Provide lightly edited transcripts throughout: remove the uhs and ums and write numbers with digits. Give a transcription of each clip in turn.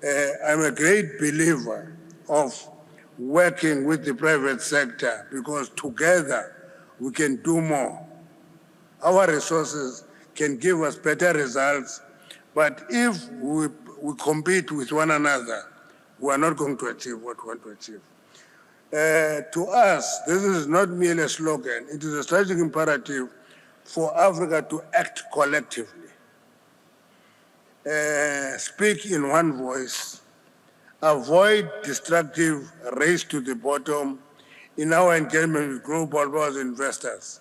I'm a great believer of working with the private sector because together we can do more. Our resources can give us better results, but if we compete with one another, we are not going to achieve what we want to achieve. To us, this is not merely a slogan, it is a strategic imperative for Africa to act collectively. Speak in one voice, avoid destructive race to the bottom in our engagement with global powers investors.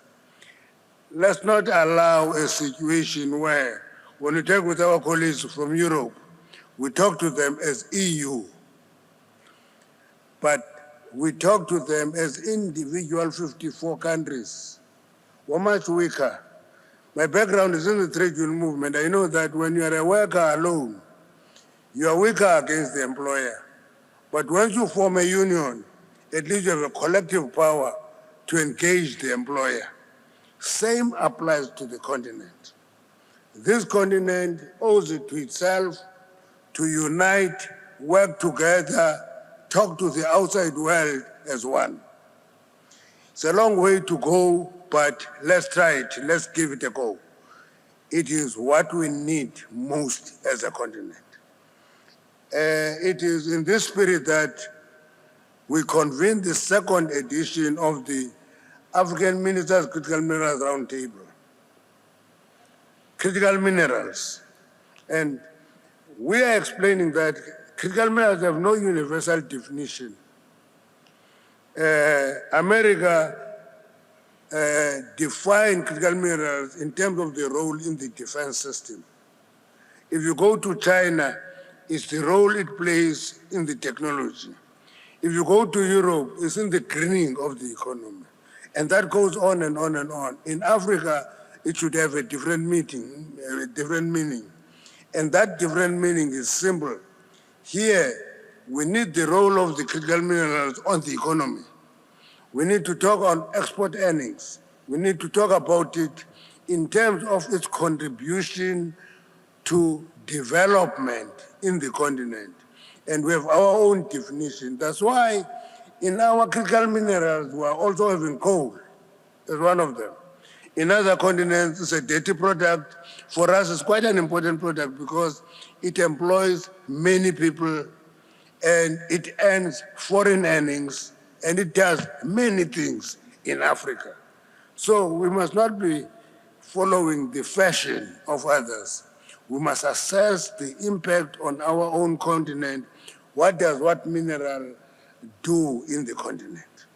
Let's not allow a situation where, when we talk with our colleagues from Europe, we talk to them as EU, but we talk to them as individual 54 countries. We're much weaker. My background is in the trade union movement. I know that when you are a worker alone, you are weaker against the employer. But once you form a union, at least you have a collective power to engage the employer. Same applies to the continent. This continent owes it to itself to unite, work together, talk to the outside world as one. It's a long way to go, but let's try it, let's give it a go. It is what we need most as a continent. It is in this spirit that we convened the second edition of the African Ministers Critical Minerals Roundtable. Critical minerals. And we are explaining that critical minerals have no universal definition. America defined critical minerals in terms of the role in the defense system. If you go to China, it's the role it plays in the technology. If you go to Europe, it's in the greening of the economy. And that goes on and on and on. In Africa, it should have a different meaning. And that different meaning is simple. Here, we need the role of the critical minerals on the economy. We need to talk on export earnings. We need to talk about it in terms of its contribution to development in the continent. And we have our own definition. That's why in our critical minerals, we are also having coal as one of them. In other continents, it's a dirty product. For us, it's quite an important product because it employs many people and it earns foreign earnings and it does many things in Africa. So we must not be following the fashion of others. We must assess the impact on our own continent. What does what mineral do in the continent?